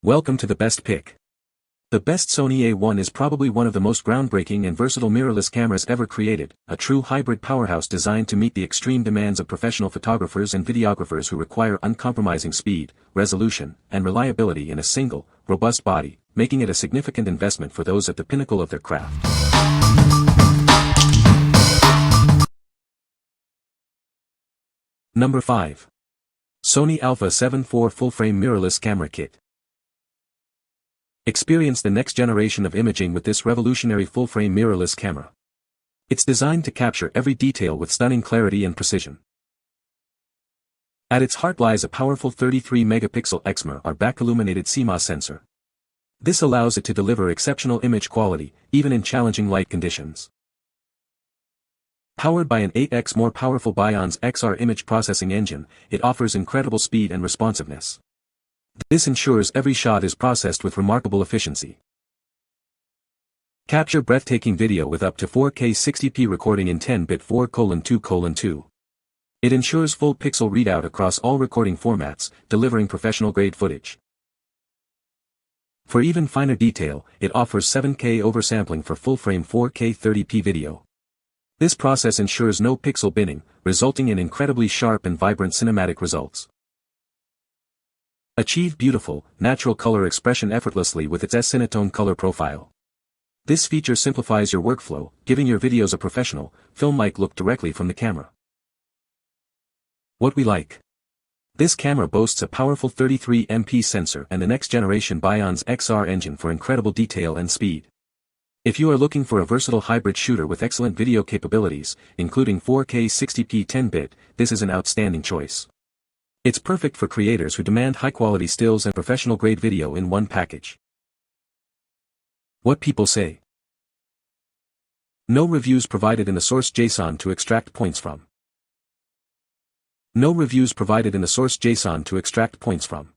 Welcome to the best pick. The best Sony A1 is probably one of the most groundbreaking and versatile mirrorless cameras ever created, a true hybrid powerhouse designed to meet the extreme demands of professional photographers and videographers who require uncompromising speed, resolution, and reliability in a single, robust body, making it a significant investment for those at the pinnacle of their craft. Number 5. Sony Alpha 7 IV Full-Frame Mirrorless Camera Kit. Experience the next generation of imaging with this revolutionary full-frame mirrorless camera. It's designed to capture every detail with stunning clarity and precision. At its heart lies a powerful 33-megapixel XMR or back-illuminated CMOS sensor. This allows it to deliver exceptional image quality, even in challenging light conditions. Powered by an 8x more powerful Bionz XR image processing engine, it offers incredible speed and responsiveness. This ensures every shot is processed with remarkable efficiency. Capture breathtaking video with up to 4K 60p recording in 10-bit 4:2:2. It ensures full pixel readout across all recording formats, delivering professional-grade footage. For even finer detail, it offers 7K oversampling for full-frame 4K 30p video. This process ensures no pixel binning, resulting in incredibly sharp and vibrant cinematic results. Achieve beautiful, natural color expression effortlessly with its S-Cinetone color profile. This feature simplifies your workflow, giving your videos a professional, film-like look directly from the camera. What we like. This camera boasts a powerful 33MP sensor and the next-generation Bionz XR engine for incredible detail and speed. If you are looking for a versatile hybrid shooter with excellent video capabilities, including 4K 60p 10-bit, this is an outstanding choice. It's perfect for creators who demand high-quality stills and professional-grade video in one package. What people say. No reviews provided in the source JSON to extract points from. No reviews provided in the source JSON to extract points from.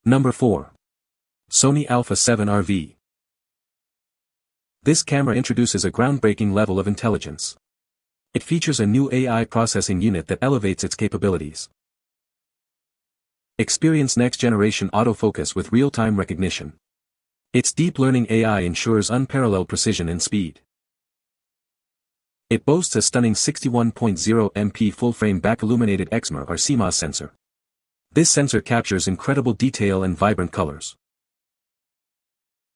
Number 4. Sony Alpha 7 RV. This camera introduces a groundbreaking level of intelligence. It features a new AI processing unit that elevates its capabilities. Experience next-generation autofocus with real-time recognition. Its deep learning AI ensures unparalleled precision and speed. It boasts a stunning 61.0MP full-frame back-illuminated XMR or CMOS sensor. This sensor captures incredible detail and vibrant colors.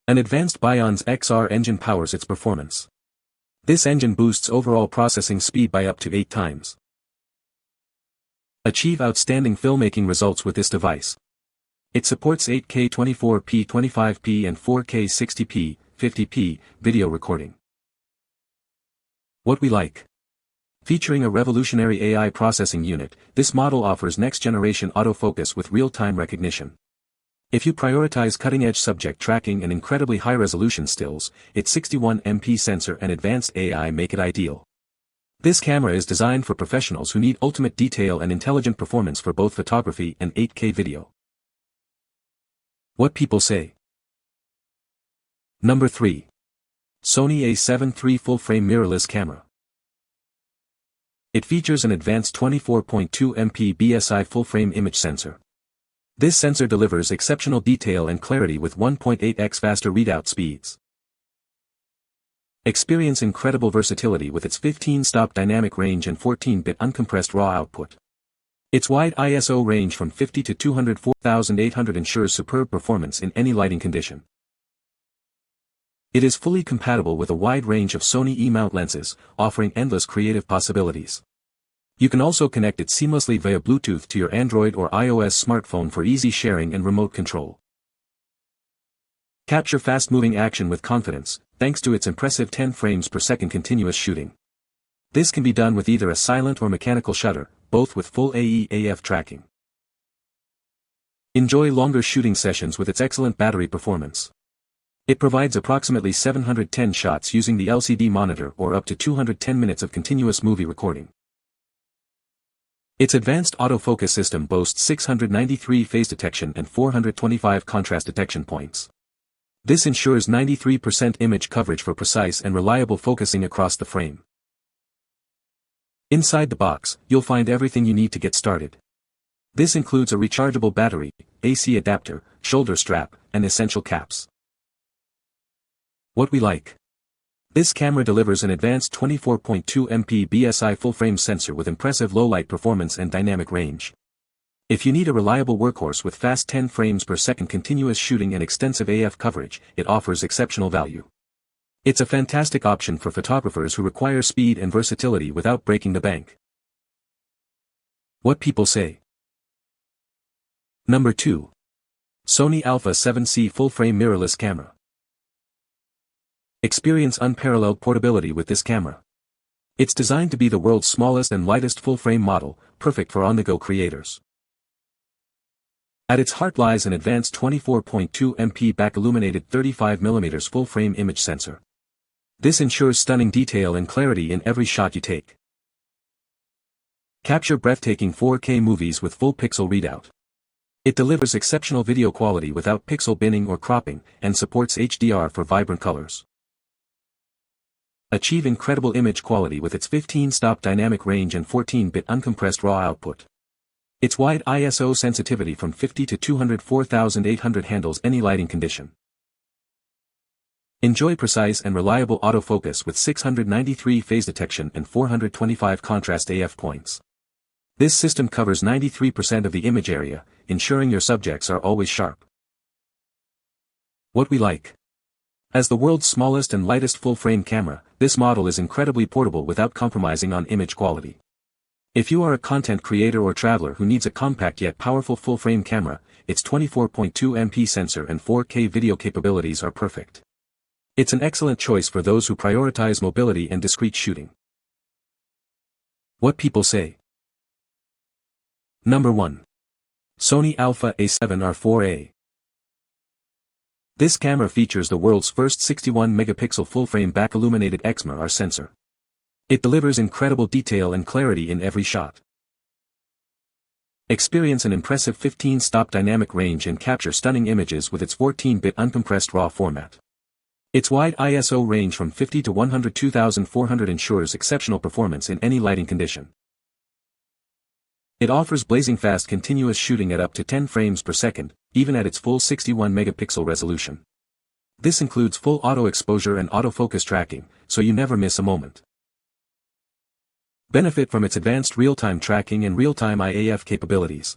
An advanced Bionz XR engine powers its performance. This engine boosts overall processing speed by up to 8 times. Achieve outstanding filmmaking results with this device. It supports 8K 24p 25p and 4K 60p 50p video recording. What we like. Featuring a revolutionary AI processing unit, this model offers next-generation autofocus with real-time recognition. If you prioritize cutting-edge subject tracking and incredibly high-resolution stills, its 61MP sensor and advanced AI make it ideal. This camera is designed for professionals who need ultimate detail and intelligent performance for both photography and 8K video. What people say. Number 3. Sony A7 III Full-Frame Mirrorless Camera. It features an advanced 24.2MP BSI full-frame image sensor. This sensor delivers exceptional detail and clarity with 1.8x faster readout speeds. Experience incredible versatility with its 15-stop dynamic range and 14-bit uncompressed raw output. Its wide ISO range from 50 to 204,800 ensures superb performance in any lighting condition. It is fully compatible with a wide range of Sony E-mount lenses, offering endless creative possibilities. You can also connect it seamlessly via Bluetooth to your Android or iOS smartphone for easy sharing and remote control. Capture fast-moving action with confidence, thanks to its impressive 10 frames per second continuous shooting. This can be done with either a silent or mechanical shutter, both with full AE/AF tracking. Enjoy longer shooting sessions with its excellent battery performance. It provides approximately 710 shots using the LCD monitor or up to 210 minutes of continuous movie recording. Its advanced autofocus system boasts 693 phase detection and 425 contrast detection points. This ensures 93% image coverage for precise and reliable focusing across the frame. Inside the box, you'll find everything you need to get started. This includes a rechargeable battery, AC adapter, shoulder strap, and essential caps. What we like. This camera delivers an advanced 24.2 MP BSI full-frame sensor with impressive low-light performance and dynamic range. If you need a reliable workhorse with fast 10 frames per second continuous shooting and extensive AF coverage, it offers exceptional value. It's a fantastic option for photographers who require speed and versatility without breaking the bank. What people say. Number 2. Sony Alpha 7C full-frame mirrorless camera. Experience unparalleled portability with this camera. It's designed to be the world's smallest and lightest full-frame model, perfect for on-the-go creators. At its heart lies an advanced 24.2 MP back-illuminated 35mm full-frame image sensor. This ensures stunning detail and clarity in every shot you take. Capture breathtaking 4K movies with full pixel readout. It delivers exceptional video quality without pixel binning or cropping, and supports HDR for vibrant colors. Achieve incredible image quality with its 15-stop dynamic range and 14-bit uncompressed RAW output. Its wide ISO sensitivity from 50 to 204,800 handles any lighting condition. Enjoy precise and reliable autofocus with 693 phase detection and 425 contrast AF points. This system covers 93% of the image area, ensuring your subjects are always sharp. What we like. As the world's smallest and lightest full-frame camera, this model is incredibly portable without compromising on image quality. If you are a content creator or traveler who needs a compact yet powerful full-frame camera, its 24.2 MP sensor and 4K video capabilities are perfect. It's an excellent choice for those who prioritize mobility and discreet shooting. What people say. Number 1. Sony Alpha A7R4A. This camera features the world's first 61-megapixel full-frame back-illuminated XMR sensor. It delivers incredible detail and clarity in every shot. Experience an impressive 15-stop dynamic range and capture stunning images with its 14-bit uncompressed RAW format. Its wide ISO range from 50 to 102,400 ensures exceptional performance in any lighting condition. It offers blazing fast continuous shooting at up to 10 frames per second, even at its full 61-megapixel resolution. This includes full auto exposure and autofocus tracking, so you never miss a moment. Benefit from its advanced real-time tracking and real-time IAF capabilities.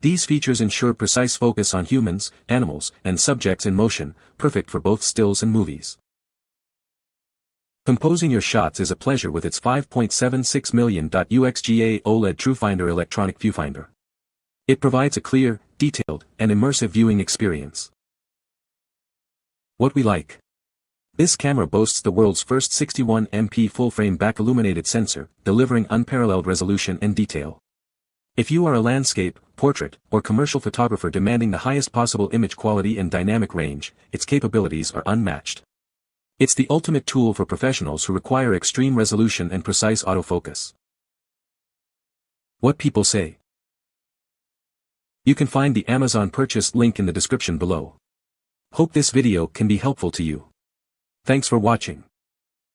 These features ensure precise focus on humans, animals, and subjects in motion, perfect for both stills and movies. Composing your shots is a pleasure with its 5.76 million UXGA OLED TrueFinder electronic viewfinder. It provides a clear, detailed, and immersive viewing experience. What we like. This camera boasts the world's first 61 MP full-frame back-illuminated sensor, delivering unparalleled resolution and detail. If you are a landscape, portrait, or commercial photographer demanding the highest possible image quality and dynamic range, its capabilities are unmatched. It's the ultimate tool for professionals who require extreme resolution and precise autofocus. What people say. You can find the Amazon purchase link in the description below. Hope this video can be helpful to you. Thanks for watching.